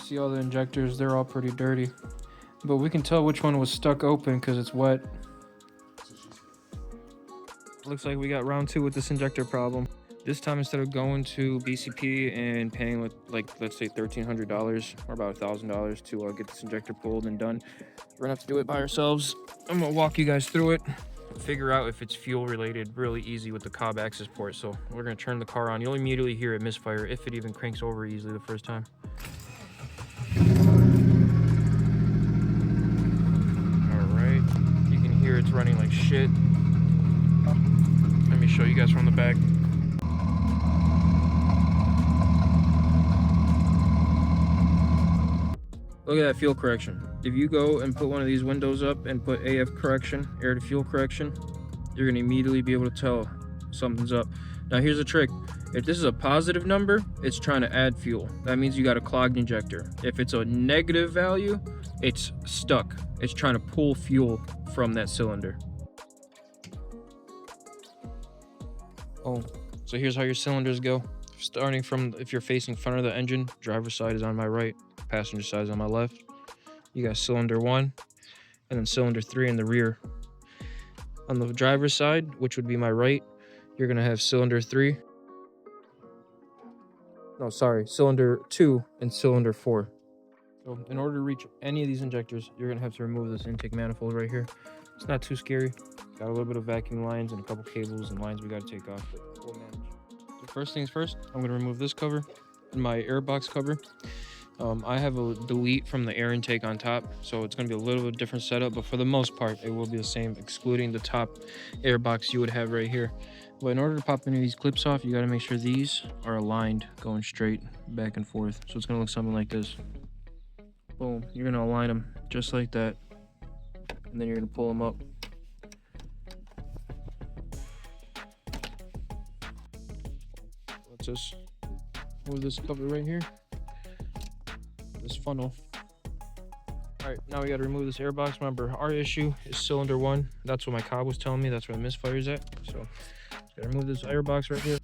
See all the injectors, they're all pretty dirty. But we can tell which one was stuck open because it's wet. Looks like we got round 2 with this injector problem. This time, instead of going to BCP and paying with, like, let's say $1,300 or about $1,000 to get this injector pulled and done, we're gonna have to do it by ourselves. I'm gonna walk you guys through it, figure out if it's fuel related really easy with the cob access port. So we're gonna turn the car on. You'll immediately hear it misfire if it even cranks over easily the first time. All right, you can hear it's running like shit. Let me show you guys from the back. Look at that fuel correction. If you go and put one of these windows up and put AF correction, air to fuel correction, you're gonna immediately be able to tell something's up. Now here's a trick. If this is a positive number, it's trying to add fuel. That means you got a clogged injector. If it's a negative value, it's stuck. It's trying to pull fuel from that cylinder. Oh, so here's how your cylinders go. Starting from, if you're facing front of the engine, driver's side is on my right, passenger side is on my left. You got cylinder 1 and then cylinder 3 in the rear. On the driver's side, which would be my right, you're gonna have cylinder 3. No, sorry, cylinder 2 and cylinder 4. So in order to reach any of these injectors, you're gonna have to remove this intake manifold right here. It's not too scary. Got a little bit of vacuum lines and a couple cables and lines we gotta take off, but we'll manage. So first things first, I'm gonna remove this cover and my air box cover. I have a delete from the air intake on top, so it's going to be a little bit different setup, but for the most part, it will be the same, excluding the top air box you would have right here. But in order to pop any of these clips off, you got to make sure these are aligned, going straight back and forth. So it's going to look something like this. Boom. You're going to align them just like that, and then you're going to pull them up. Let's just move this cover right here. This funnel. All right, now we got to remove this air box. Remember, our issue is cylinder 1. That's what my cob was telling me. That's where the misfire is at. So gotta remove this air box right here.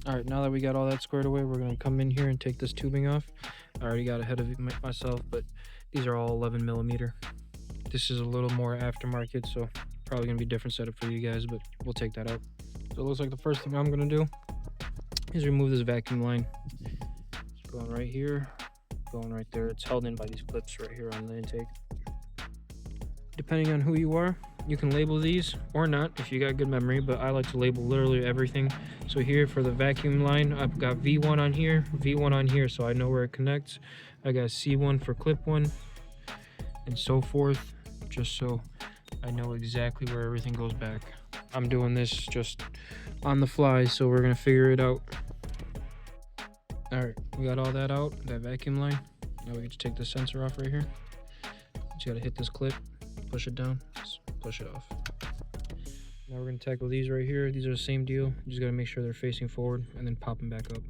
All right, now that we got all that squared away, we're gonna come in here and take this tubing off. I already got ahead of it myself, but these are all 11 millimeter. This is a little more aftermarket, so probably gonna be a different setup for you guys, but we'll take that out. So it looks like the first thing I'm gonna do is remove this vacuum line. It's going right here, going right there. It's held in by these clips right here on the intake. Depending on who you are, you can label these or not if you got good memory, but I like to label literally everything. So here for the vacuum line, I've got V1 on here, V1 on here, so I know where it connects. I got C1 for clip 1 and so forth, just so I know exactly where everything goes back. I'm doing this just on the fly, so we're gonna figure it out. All right, we got all that out, that vacuum line. Now we get to take the sensor off right here. Just gotta hit this clip, push it down, push it off. Now we're gonna tackle these right here. These are the same deal. You just gotta make sure they're facing forward and then pop them back up.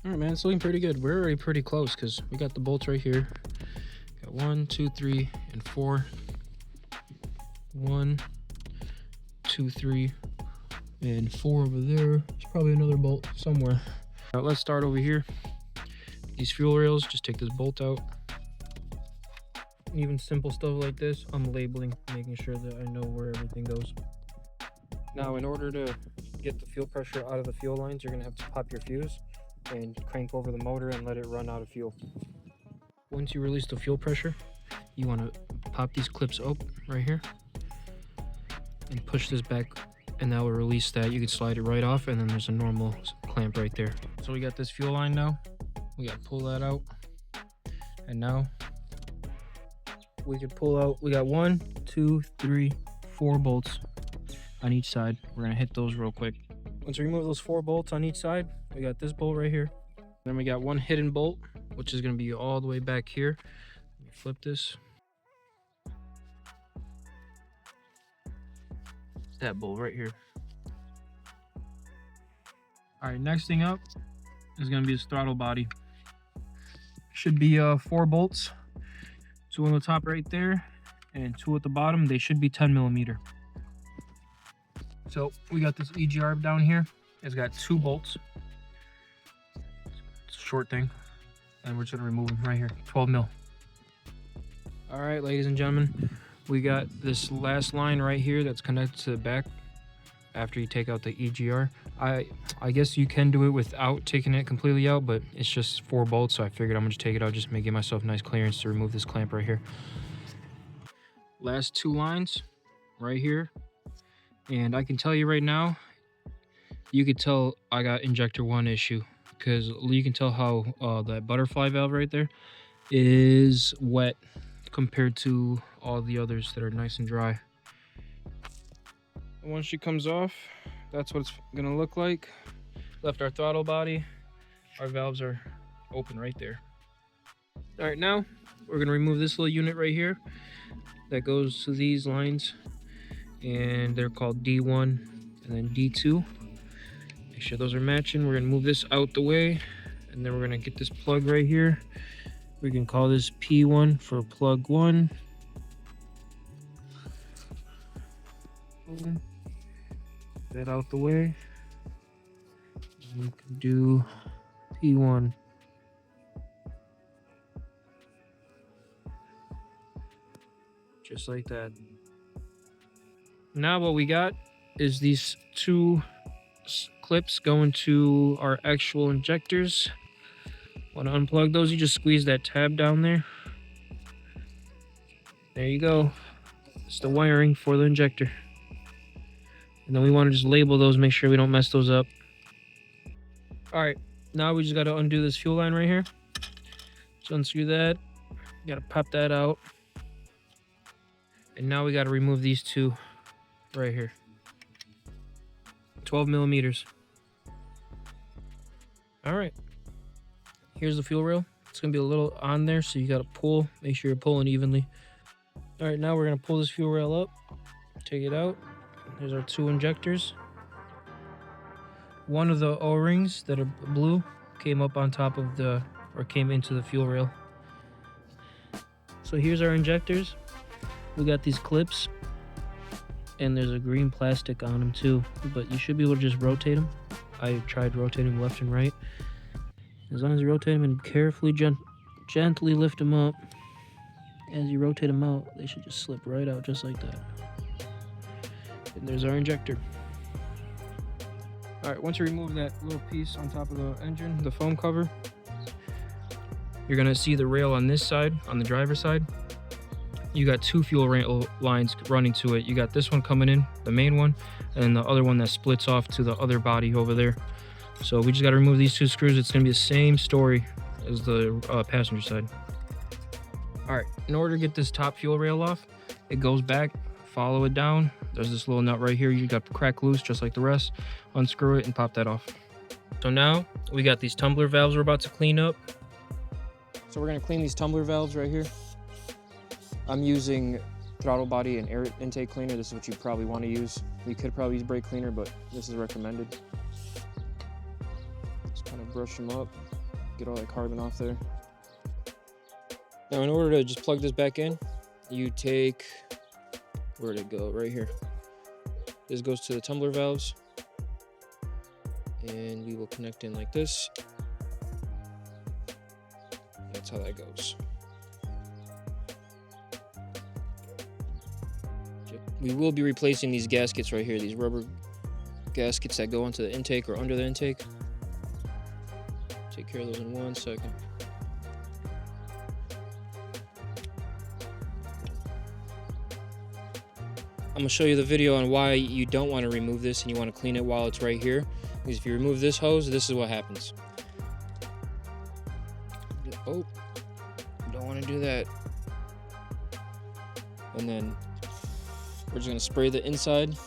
All right, man, it's looking pretty good. We're already pretty close because we got the bolts right here. Got 1, 2, 3, and 4. 1, 2, 3, and 4 over there. There's probably another bolt somewhere. Now let's start over here. These fuel rails, just take this bolt out. Even simple stuff like this, I'm labeling, making sure that I know where everything goes. Now, in order to get the fuel pressure out of the fuel lines, you're gonna have to pop your fuse and crank over the motor and let it run out of fuel. Once you release the fuel pressure, you wanna pop these clips up right here and push this back, and that will release that. You can slide it right off, and then there's a normal clamp right there. So we got this fuel line now. We got to pull that out, and now we can pull out. We got 1, 2, 3, 4 bolts on each side. We're gonna hit those real quick. Once we remove those 4 bolts on each side, we got this bolt right here. Then we got one hidden bolt, which is gonna be all the way back here. Let me flip this. That bolt right here. All right, next thing up is gonna be this throttle body. Should be 4 bolts, 2 on the top right there and 2 at the bottom. They should be 10 millimeter. So we got this EGR down here. It's got 2 bolts. It's a short thing. And we're just gonna remove them right here, 12 mil. All right, ladies and gentlemen, we got this last line right here that's connected to the back after you take out the EGR. I guess you can do it without taking it completely out, but it's just 4 bolts, so I figured I'm gonna just take it out just to give myself nice clearance to remove this clamp right here. Last 2 lines right here. And I can tell you right now, you could tell I got injector 1 issue, because you can tell how that butterfly valve right there is wet compared to all the others that are nice and dry. And once she comes off, that's what it's gonna look like. Left our throttle body, our valves are open right there. All right, now we're gonna remove this little unit right here that goes to these lines, and they're called D1 and then D2. Make sure those are matching. We're gonna move this out the way, and then we're gonna get this plug right here. We can call this P1 for plug 1. That out the way. And we can do P1. Just like that. Now what we got is these 2 clips going to our actual injectors. Want to unplug those, you just squeeze that tab down there. There you go. It's the wiring for the injector. And then we want to just label those, make sure we don't mess those up. All right, now we just got to undo this fuel line right here. Just unscrew that. Got to pop that out. And now we got to remove these 2 right here. 12 millimeters. All right. Here's the fuel rail. It's gonna be a little on there, so you gotta pull. Make sure you're pulling evenly. All right, now we're gonna pull this fuel rail up, take it out. There's our 2 injectors. One of the O-rings that are blue came up on top of came into the fuel rail. So here's our injectors. We got these clips, and there's a green plastic on them too, but you should be able to just rotate them. I tried rotating them left and right. As long as you rotate them and carefully, gently lift them up, as you rotate them out, they should just slip right out just like that. And there's our injector. All right, once you remove that little piece on top of the engine, the foam cover, you're gonna see the rail on this side, on the driver's side. You got 2 fuel rail lines running to it. You got this one coming in, the main one, and the other one that splits off to the other body over there. So we just got to remove these 2 screws. It's going to be the same story as the passenger side. All right, in order to get this top fuel rail off, it goes back, follow it down. There's this little nut right here. You got to crack loose just like the rest. Unscrew it and pop that off. So now we got these tumbler valves we're about to clean up. So we're going to clean these tumbler valves right here. I'm using throttle body and air intake cleaner. This is what you probably want to use. You could probably use brake cleaner, but this is recommended. Just kind of brush them up, get all that carbon off there. Now in order to just plug this back in, you take, where'd it go? Right here. This goes to the tumbler valves, and we will connect in like this. That's how that goes. We will be replacing these gaskets right here, these rubber gaskets that go into the intake or under the intake. Take care of those in 1 second. I'm gonna show you the video on why you don't want to remove this and you want to clean it while it's right here. Because if you remove this hose, this is what happens. Oh, don't want to do that. And then we're just gonna spray the inside. Try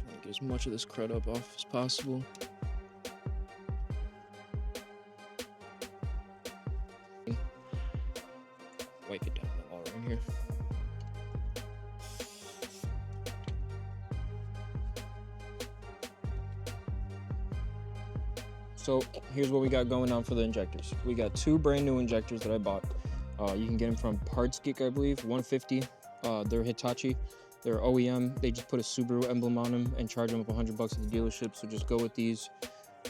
to get as much of this crud up off as possible. Wipe it down all around here. So here's what we got going on for the injectors. We got 2 brand new injectors that I bought. You can get them from Parts Geek, I believe, $150 They're Hitachi. They're OEM. They just put a Subaru emblem on them and charge them up $100 at the dealership. So just go with these.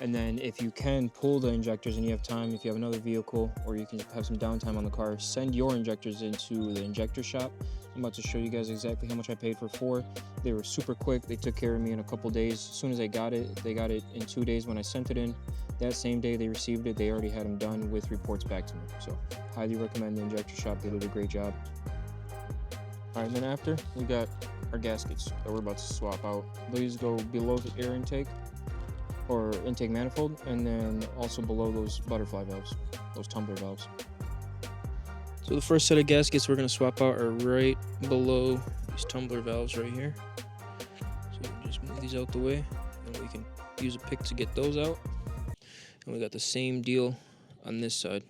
And then if you can pull the injectors and you have time, if you have another vehicle or you can have some downtime on the car, send your injectors into the injector shop. I'm about to show you guys exactly how much I paid for 4. They were super quick. They took care of me in a couple days. As soon as they got it in 2 days when I sent it in. That same day they received it, they already had them done with reports back to me. So highly recommend the injector shop. They did a great job. All right, then after, we got our gaskets that we're about to swap out. These go below the air intake or intake manifold, and then also below those butterfly valves, those tumbler valves. So the first set of gaskets we're going to swap out are right below these tumbler valves right here. So we can just move these out the way, and we can use a pick to get those out. And we got the same deal on this side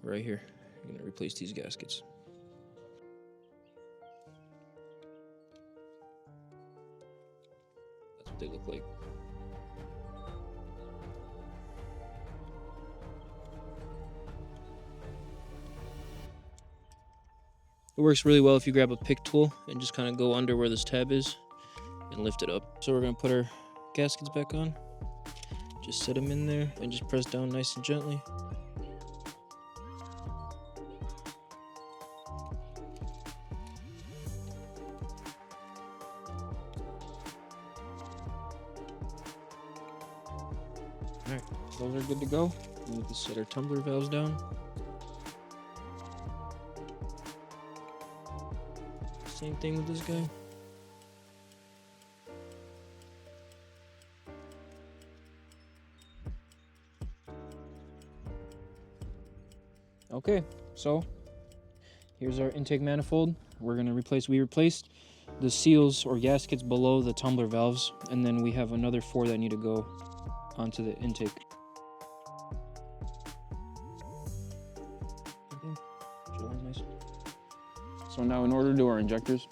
right here. We're going to replace these gaskets. That's what they look like. It works really well if you grab a pick tool and just kind of go under where this tab is and lift it up. So we're going to put our gaskets back on. Just set them in there and just press down nice and gently. Alright, those are good to go. We need to set our tumbler valves down. Same thing with this guy. Okay, so here's our intake manifold. We replaced the seals or gaskets below the tumbler valves, and then we have another 4 that need to go onto the intake. Nice. So now in order to do our injectors,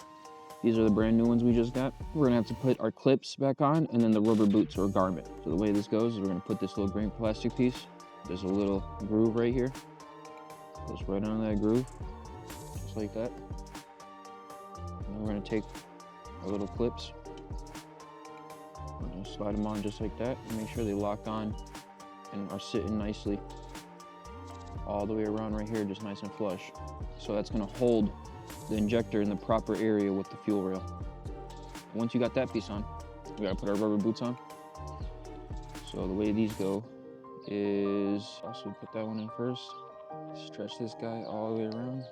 these are the brand new ones we just got. We're gonna have to put our clips back on and then the rubber boots or garment. So the way this goes is we're gonna put this little green plastic piece. There's a little groove right here. Goes right on that groove, just like that. And we're gonna take our little clips. We're gonna slide them on just like that and make sure they lock on and are sitting nicely all the way around right here, just nice and flush. So that's gonna hold the injector in the proper area with the fuel rail. Once you got that piece on, we gotta put our rubber boots on. So the way these go is, also put that one in first. Stretch this guy all the way around.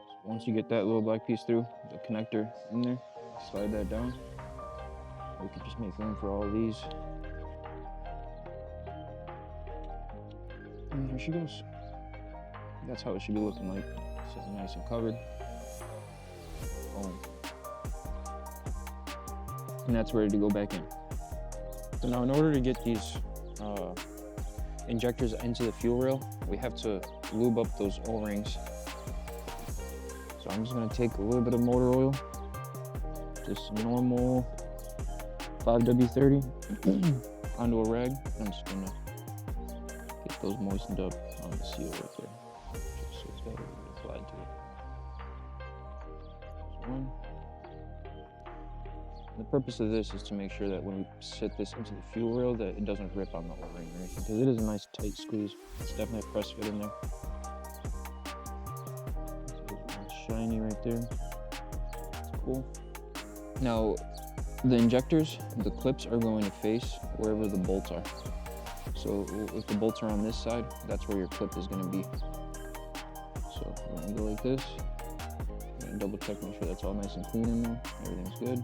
So once you get that little black piece through, the connector in there, slide that down. We can just make room for all of these. And here she goes. That's how it should be looking like. So nice and covered. Boom. And that's ready to go back in. So now in order to get these injectors into the fuel rail, we have to lube up those O-rings. So I'm just gonna take a little bit of motor oil, just normal 5W30 onto a rag. I'm just gonna get those moistened up on the seal right there. Just so it's got a little bit of glide to it. There's one. The purpose of this is to make sure that when we set this into the fuel rail that it doesn't rip on the O-ring or anything, because it is a nice tight squeeze. It's definitely a press fit in there. It's shiny right there. It's cool. Now, the injectors, the clips are going to face wherever the bolts are. So if the bolts are on this side, that's where your clip is going to be. So we're going to go like this. I'm going to double check, make sure that's all nice and clean in there. Everything's good.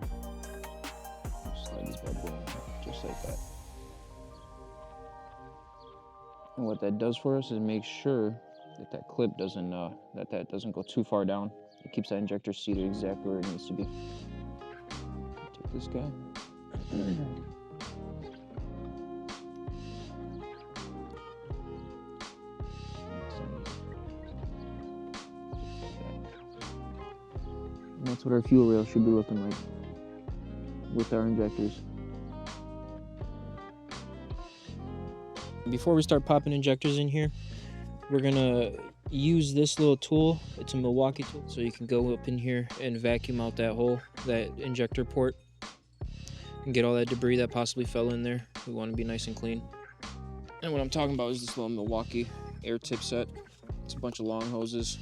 Slide this bad boy in, just like that. And what that does for us is make sure that that clip doesn't that doesn't go too far down. It keeps that injector seated exactly where it needs to be. Take this guy. And that's what our fuel rail should be looking like with our injectors. Before we start popping injectors in here, we're gonna use this little tool. It's a Milwaukee tool, so you can go up in here and vacuum out that hole, that injector port, and get all that debris that possibly fell in there. We want to be nice and clean. And what I'm talking about is this little Milwaukee air tip set. It's a bunch of long hoses.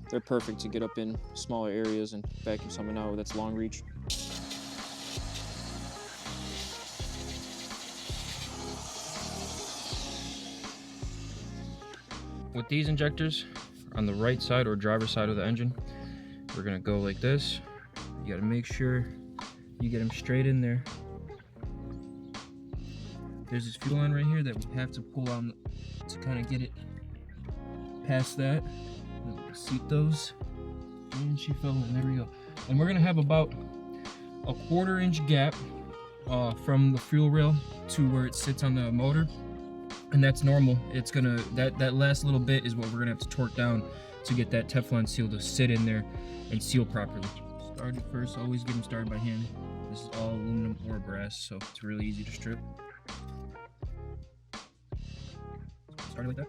They're perfect to get up in smaller areas and vacuum something out that's long reach. With these injectors on the right side or driver's side of the engine, we're gonna go like this. You gotta make sure you get them straight in there. There's this fuel line right here that we have to pull on to kind of get it past that. Seat those. And she fell in, there we go. And we're gonna have about a 1/4 inch gap from the fuel rail to where it sits on the motor. And that's normal. It's gonna, that last little bit is what we're gonna have to torque down to get that Teflon seal to sit in there and seal properly. Started first, always get them started by hand. This is all aluminum or brass, so it's really easy to strip. Started like that.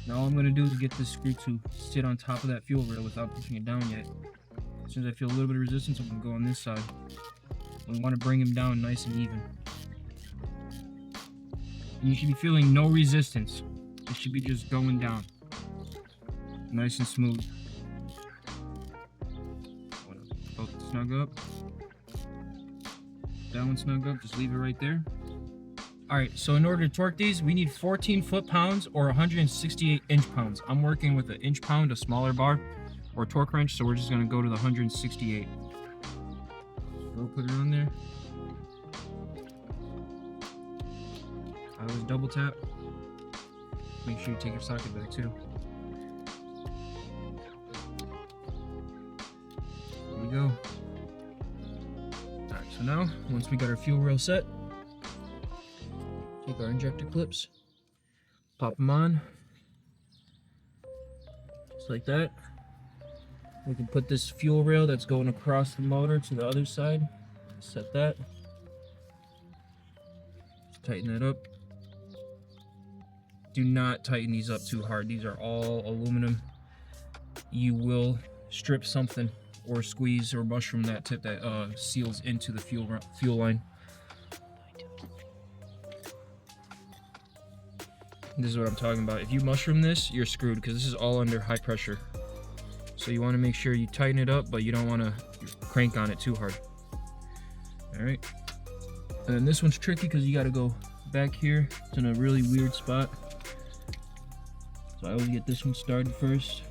Now all I'm gonna do is get this screw to sit on top of that fuel rail without pushing it down yet. As soon as I feel a little bit of resistance, I'm gonna go on this side. We want to bring him down nice and even. And you should be feeling no resistance. It should be just going down. Nice and smooth. Both snug up. That one snug up, just leave it right there. Alright, so in order to torque these, we need 14 foot-pounds or 168 inch-pounds. I'm working with an inch-pound, a smaller bar, or torque wrench, so we're just gonna go to the 168. We'll put it on there. I always double tap. Make sure you take your socket back too. There we go. Alright, so now, once we got our fuel rail set, take our injector clips, pop them on, just like that. We can put this fuel rail that's going across the motor to the other side. Set that. Just tighten that up. Do not tighten these up too hard. These are all aluminum. You will strip something or squeeze or mushroom that tip that seals into the fuel line. This is what I'm talking about. If you mushroom this, you're screwed because this is all under high pressure. So you want to make sure you tighten it up, but you don't want to crank on it too hard. All right. And then this one's tricky because you got to go back here. It's in a really weird spot. So I always get this one started first.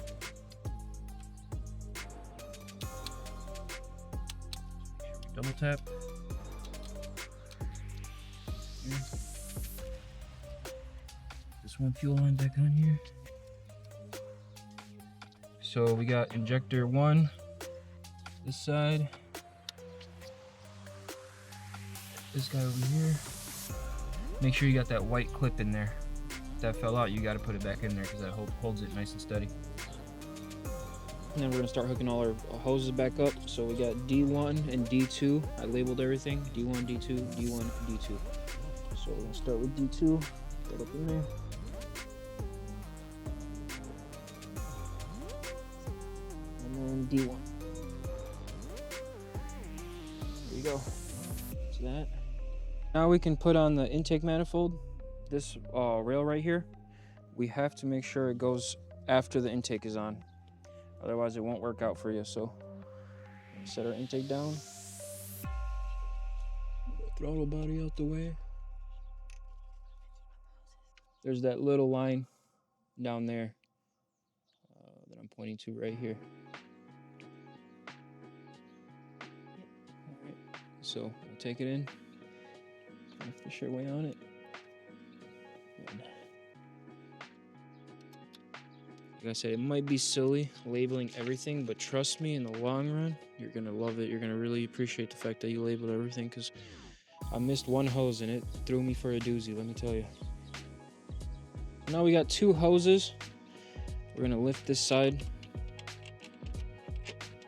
Double tap. Here. This one fuel line back on here. So we got injector 1, this side, this guy over here. Make sure you got that white clip in there. If that fell out, you got to put it back in there because that holds it nice and steady. And then we're gonna start hooking all our hoses back up. So we got D1 and D2. I labeled everything, D1, D2, D1, D2. So we're gonna start with D2, get up in there. D1. There you go. That's that. Now we can put on the intake manifold. This rail right here, we have to make sure it goes after the intake is on. Otherwise it won't work out for you. So set our intake down. Throttle body out the way. There's that little line down there that I'm pointing to right here. So we'll take it in, kind of fish our way on it. Like I said, it might be silly labeling everything, but trust me, in the long run, you're gonna love it. You're gonna really appreciate the fact that you labeled everything, because I missed one hose and it threw me for a doozy, let me tell you. Now we got 2 hoses. We're gonna lift this side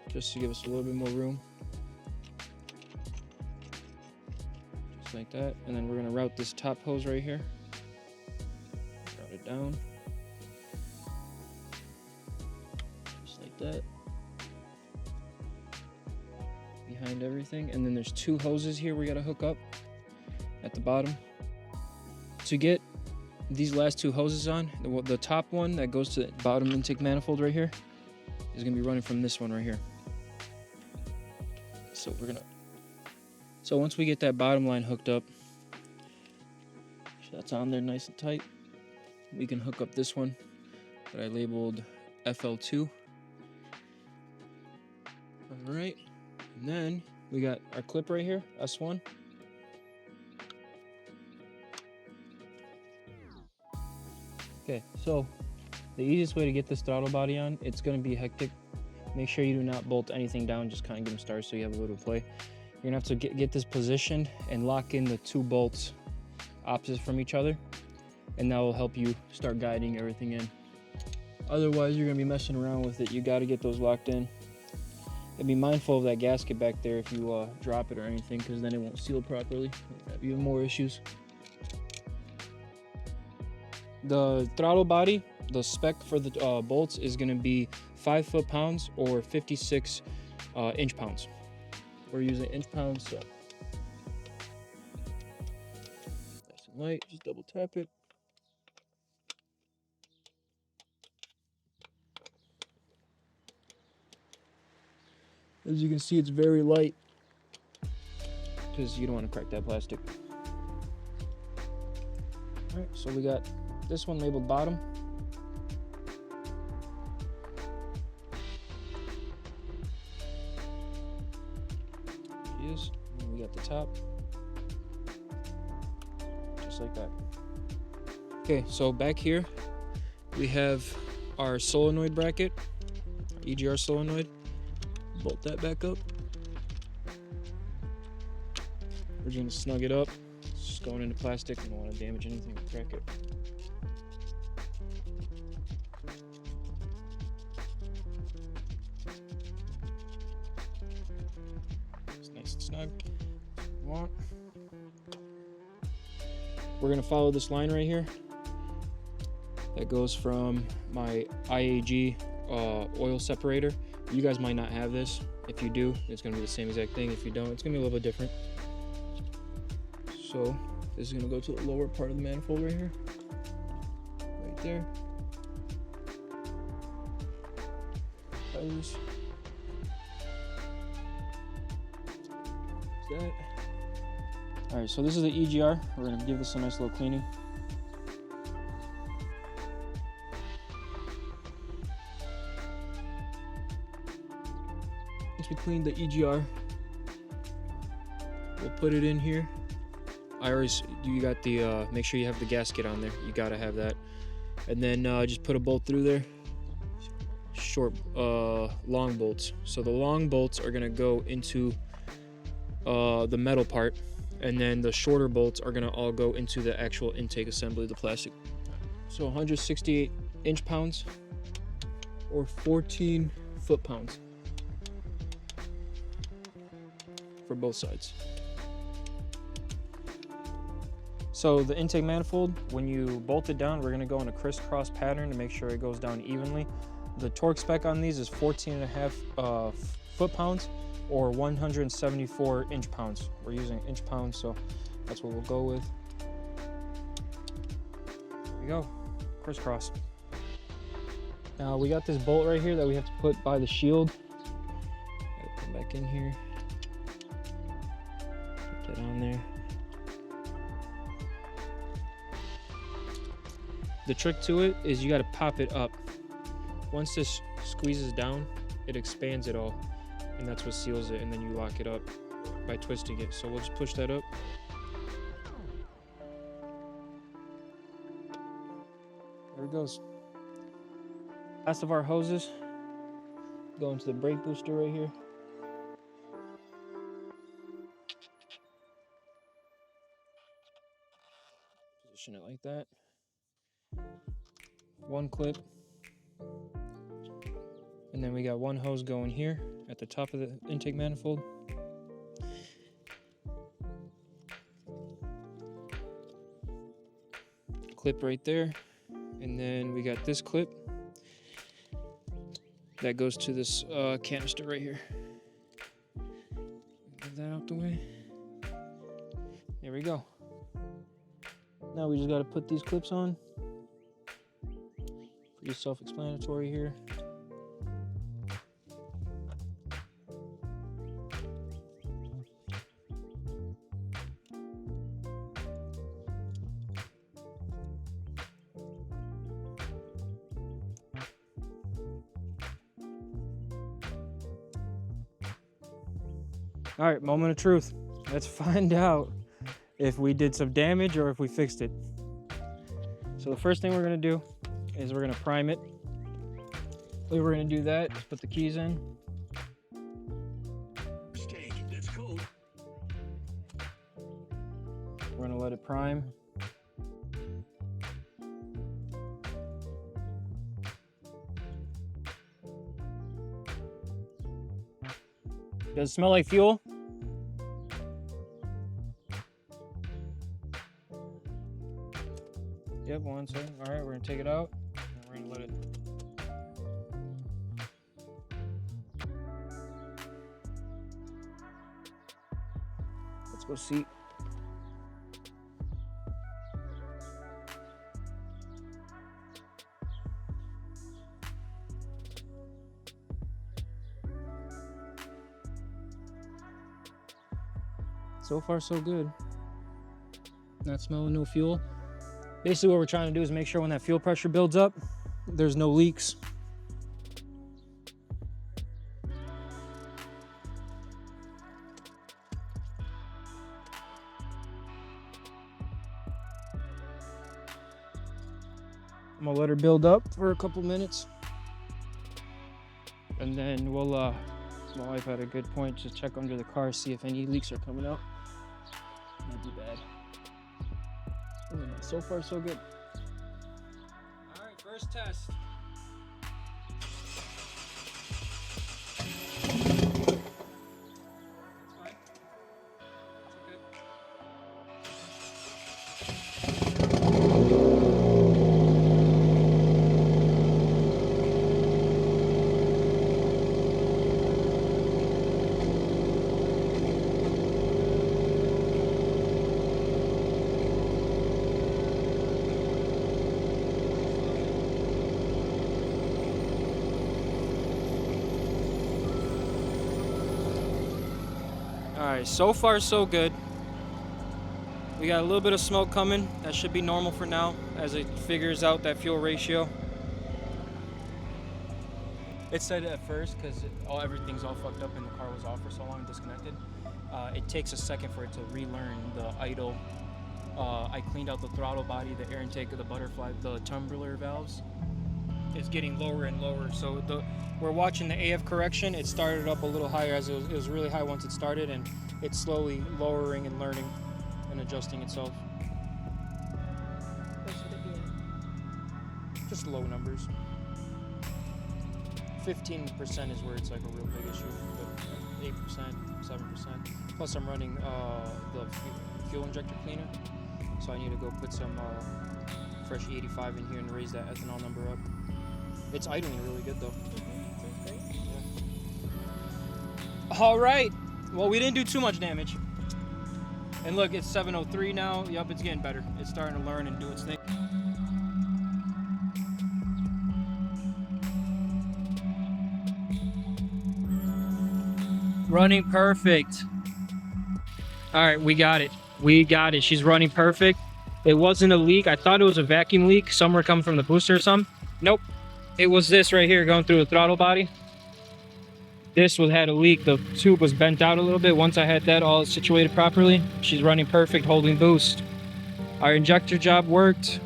just to give us a little bit more room. just like that. And then we're gonna route this top hose right here. Route it down. Just like that. Behind everything. And then there's 2 hoses here we gotta hook up at the bottom. To get these last 2 hoses on, the top one that goes to the bottom intake manifold right here is gonna be running from this one right here. So once we get that bottom line hooked up, so that's on there nice and tight, we can hook up this one that I labeled FL2. All right, and then we got our clip right here, S1. Okay, so the easiest way to get this throttle body on, it's gonna be hectic. Make sure you do not bolt anything down, just kind of give them started so you have a little play. You're gonna have to get this positioned and lock in the 2 bolts opposite from each other, and that will help you start guiding everything in. Otherwise, you're gonna be messing around with it. You gotta get those locked in. And be mindful of that gasket back there if you drop it or anything, because then it won't seal properly. You'll have even more issues. The throttle body, the spec for the bolts is gonna be 5 foot-pounds or 56 inch-pounds. We're using inch-pounds, so nice and light, just double tap it. As you can see, it's very light because you don't want to crack that plastic. All right, so we got this one labeled bottom. Is. And we got the top, just like that. Okay, so back here we have our solenoid bracket, our EGR solenoid. Bolt that back up. We're just gonna snug it up. It's just going into plastic. I don't want to damage anything or crack it. It's nice and snug. We're gonna follow this line right here that goes from my IAG oil separator. You guys might not have this. If you do, it's gonna be the same exact thing. If you don't, it's gonna be a little bit different. So this is gonna go to the lower part of the manifold right here, right there. Tires. All right, so this is the EGR. We're gonna give this a nice little cleaning. Once we clean the EGR, we'll put it in here. You got the, make sure you have the gasket on there. You gotta have that. And then just put a bolt through there. Short, long bolts. So the long bolts are gonna go into the metal part, and then the shorter bolts are gonna all go into the actual intake assembly, the plastic. So 168 inch-pounds or 14 foot-pounds for both sides. So the intake manifold, when you bolt it down, we're gonna go in a crisscross pattern to make sure it goes down evenly. The torque spec on these is 14.5 foot-pounds or 174 inch-pounds. We're using inch-pounds, so that's what we'll go with. There we go, crisscross. Now we got this bolt right here that we have to put by the shield. Gotta come back in here, put that on there. The trick to it is you gotta pop it up. Once this squeezes down, it expands it all, and that's what seals it, and then you lock it up by twisting it. So we'll just push that up. There it goes. Last of our hoses go into the brake booster right here. Position it like that. One clip. And then we got one hose going here at the top of the intake manifold. clip right there. And then we got this clip that goes to this canister right here. Get that out the way. There we go. Now we just got to put these clips on. Pretty self-explanatory here. All right, moment of truth. Let's find out if we did some damage or if we fixed it. So the first thing we're gonna do is we're gonna prime it. The way we're gonna do that is put the keys in. Mistake, that's cool. We're gonna let it prime. Does it smell like fuel? Yep, 1 second. All right, we're gonna take it out and we're gonna let it. Let's go see. So far, so good. Not smelling no fuel. Basically, what we're trying to do is make sure when that fuel pressure builds up, there's no leaks. I'm gonna let her build up for a couple minutes. And then we'll, my wife had a good point, just check under the car, see if any leaks are coming out. Not too bad. So far, so good. All right, first test. All right, so far so good. We got a little bit of smoke coming. That should be normal for now as it figures out that fuel ratio. It said at first, because everything's all fucked up and the car was off for so long and disconnected, it takes a second for it to relearn the idle. I cleaned out the throttle body, the air intake of the butterfly, the tumbler valves. It's getting lower and lower. So we're watching the AF correction. It started up a little higher as it was really high once it started, and it's slowly lowering and learning and adjusting itself. Just low numbers. 15% is where it's like a real big issue, but 8%, 7%. Plus I'm running the fuel injector cleaner, so I need to go put some fresh 85 in here and raise that ethanol number up. It's idling really good though. Great. Yeah. All right, well, we didn't do too much damage. And look, it's 7:03 now. Yep, it's getting better. It's starting to learn and do its thing. Running perfect. All right, we got it. We got it. She's running perfect. It wasn't a leak. I thought it was a vacuum leak somewhere coming from the booster or something. Nope. It was this right here going through the throttle body. This had a leak. The tube was bent out a little bit. Once I had that all situated properly, she's running perfect, holding boost. Our injector job worked.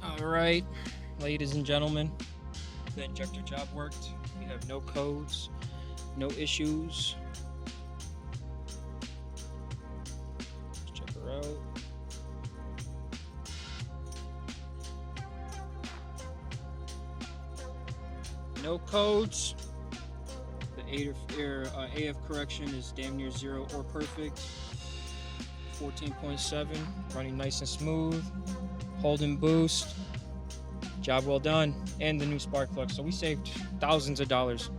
All right, ladies and gentlemen, the injector job worked. We have no codes, no issues. Let's check her No codes. The AF correction is damn near 0 or perfect. 14.7, running nice and smooth. Holding boost. Job well done. And the new spark plug. So we saved thousands of dollars.